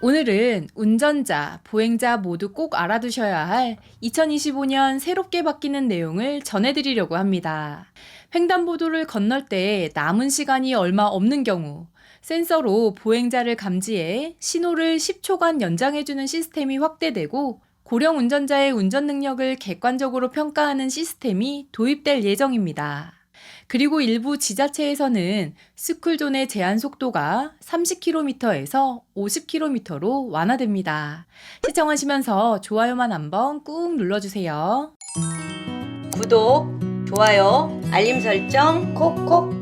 오늘은 운전자, 보행자 모두 꼭 알아두셔야 할 2025년 새롭게 바뀌는 내용을 전해드리려고 합니다. 횡단보도를 건널 때 남은 시간이 얼마 없는 경우, 센서로 보행자를 감지해 신호를 10초간 연장해주는 시스템이 확대되고, 고령 운전자의 운전 능력을 객관적으로 평가하는 시스템이 도입될 예정입니다. 그리고 일부 지자체에서는 스쿨존의 제한 속도가 30km에서 50km로 완화됩니다. 시청하시면서 좋아요만 한번 꾹 눌러주세요. 구독, 좋아요, 알림 설정 콕콕.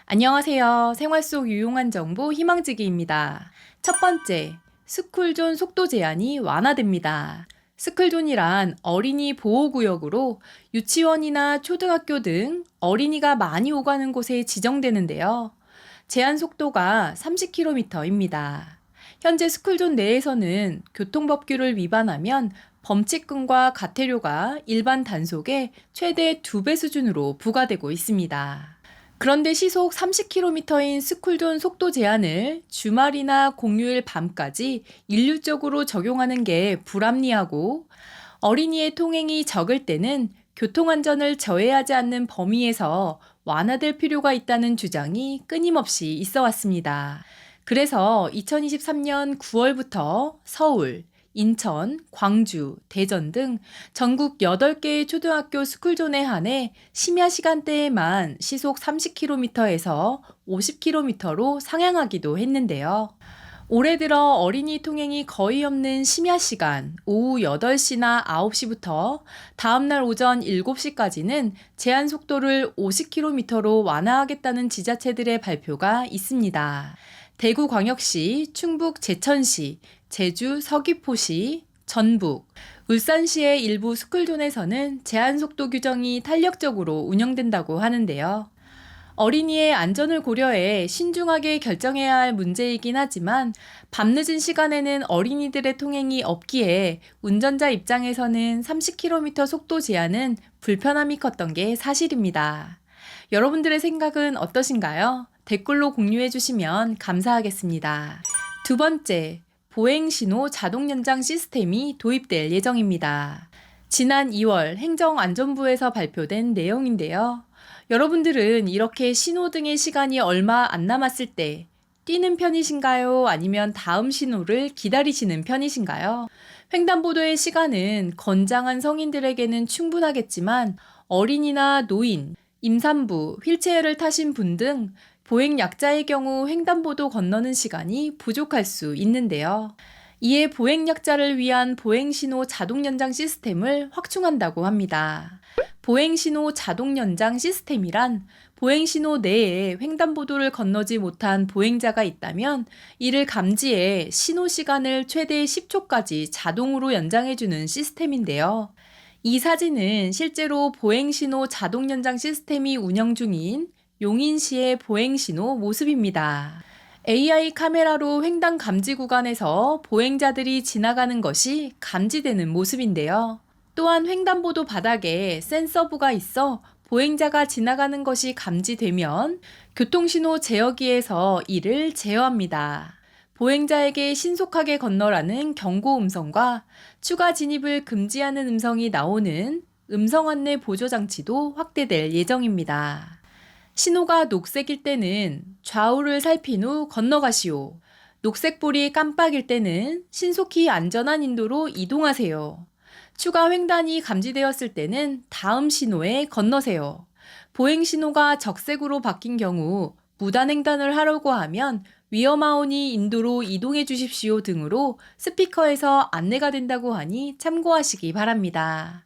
안녕하세요. 생활 속 유용한 정보 희망지기입니다. 첫 번째, 스쿨존 속도 제한이 완화됩니다. 스쿨존이란 어린이 보호구역으로 유치원이나 초등학교 등 어린이가 많이 오가는 곳에 지정되는데요. 제한 속도가 30km입니다. 현재 스쿨존 내에서는 교통법규를 위반하면 범칙금과 과태료가 일반 단속의 최대 2배 수준으로 부과되고 있습니다. 그런데 시속 30km인 스쿨존 속도 제한을 주말이나 공휴일 밤까지 일률적으로 적용하는 게 불합리하고, 어린이의 통행이 적을 때는 교통안전을 저해하지 않는 범위에서 완화될 필요가 있다는 주장이 끊임없이 있어 왔습니다. 그래서 2023년 9월부터 서울, 인천, 광주, 대전 등 전국 8개의 초등학교 스쿨존에 한해 심야 시간대에만 시속 30km에서 50km로 상향하기도 했는데요. 올해 들어 어린이 통행이 거의 없는 심야 시간 오후 8시나 9시부터 다음날 오전 7시까지는 제한 속도를 50km로 완화하겠다는 지자체들의 발표가 있습니다. 대구광역시, 충북 제천시, 제주 서귀포시, 전북, 울산시의 일부 스쿨존에서는 제한 속도 규정이 탄력적으로 운영된다고 하는데요. 어린이의 안전을 고려해 신중하게 결정해야 할 문제이긴 하지만, 밤늦은 시간에는 어린이들의 통행이 없기에 운전자 입장에서는 30km 속도 제한은 불편함이 컸던 게 사실입니다. 여러분들의 생각은 어떠신가요? 댓글로 공유해 주시면 감사하겠습니다. 두 번째, 보행신호 자동 연장 시스템이 도입될 예정입니다. 지난 2월 행정안전부에서 발표된 내용인데요. 여러분들은 이렇게 신호등의 시간이 얼마 안 남았을 때 뛰는 편이신가요? 아니면 다음 신호를 기다리시는 편이신가요? 횡단보도의 시간은 건장한 성인들에게는 충분하겠지만, 어린이나 노인, 임산부, 휠체어를 타신 분 등 보행 약자의 경우 횡단보도 건너는 시간이 부족할 수 있는데요. 이에 보행 약자를 위한 보행신호 자동 연장 시스템을 확충한다고 합니다. 보행신호 자동 연장 시스템이란, 보행신호 내에 횡단보도를 건너지 못한 보행자가 있다면 이를 감지해 신호 시간을 최대 10초까지 자동으로 연장해주는 시스템인데요. 이 사진은 실제로 보행신호 자동 연장 시스템이 운영 중인 용인시의 보행신호 모습입니다. AI 카메라로 횡단 감지 구간에서 보행자들이 지나가는 것이 감지되는 모습인데요. 또한 횡단보도 바닥에 센서부가 있어 보행자가 지나가는 것이 감지되면 교통신호 제어기에서 이를 제어합니다. 보행자에게 신속하게 건너라는 경고 음성과 추가 진입을 금지하는 음성이 나오는 음성 안내 보조 장치도 확대될 예정입니다. 신호가 녹색일 때는 좌우를 살핀 후 건너가시오. 녹색불이 깜빡일 때는 신속히 안전한 인도로 이동하세요. 추가 횡단이 감지되었을 때는 다음 신호에 건너세요. 보행 신호가 적색으로 바뀐 경우 무단횡단을 하려고 하면 위험하오니 인도로 이동해 주십시오 등으로 스피커에서 안내가 된다고 하니 참고하시기 바랍니다.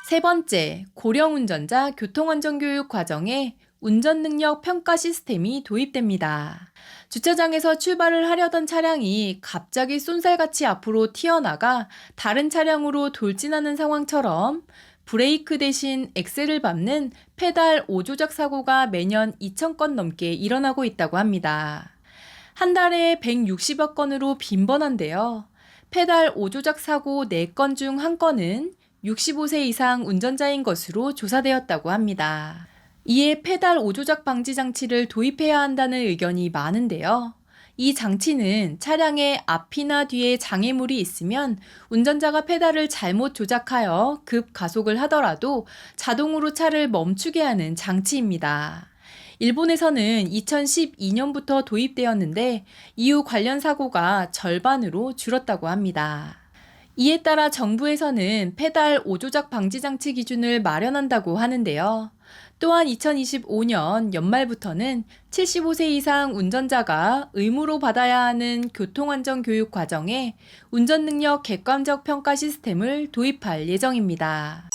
세 번째, 고령 운전자 교통안전교육 과정에 운전능력 평가 시스템이 도입됩니다. 주차장에서 출발을 하려던 차량이 갑자기 쏜살같이 앞으로 튀어나가 다른 차량으로 돌진하는 상황처럼 브레이크 대신 엑셀을 밟는 페달 오조작 사고가 매년 2,000건 넘게 일어나고 있다고 합니다. 한 달에 160여 건으로 빈번한데요. 페달 오조작 사고 4건 중 1건은 65세 이상 운전자인 것으로 조사되었다고 합니다. 이에 페달 오조작 방지 장치를 도입해야 한다는 의견이 많은데요. 이 장치는 차량의 앞이나 뒤에 장애물이 있으면 운전자가 페달을 잘못 조작하여 급 가속을 하더라도 자동으로 차를 멈추게 하는 장치입니다. 일본에서는 2012년부터 도입되었는데 이후 관련 사고가 절반으로 줄었다고 합니다. 이에 따라 정부에서는 페달 오조작 방지 장치 기준을 마련한다고 하는데요. 또한 2025년 연말부터는 75세 이상 운전자가 의무로 받아야 하는 교통안전교육 과정에 운전능력 객관적 평가 시스템을 도입할 예정입니다.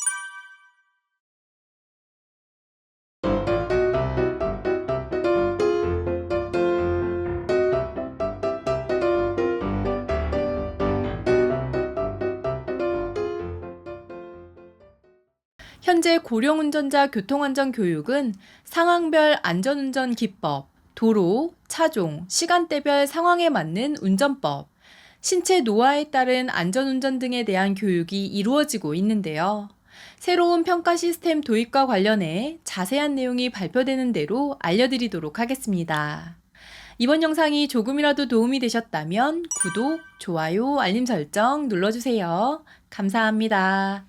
현재 고령 운전자 교통안전 교육은 상황별 안전운전 기법, 도로, 차종, 시간대별 상황에 맞는 운전법, 신체 노화에 따른 안전운전 등에 대한 교육이 이루어지고 있는데요. 새로운 평가 시스템 도입과 관련해 자세한 내용이 발표되는 대로 알려드리도록 하겠습니다. 이번 영상이 조금이라도 도움이 되셨다면 구독, 좋아요, 알림 설정 눌러주세요. 감사합니다.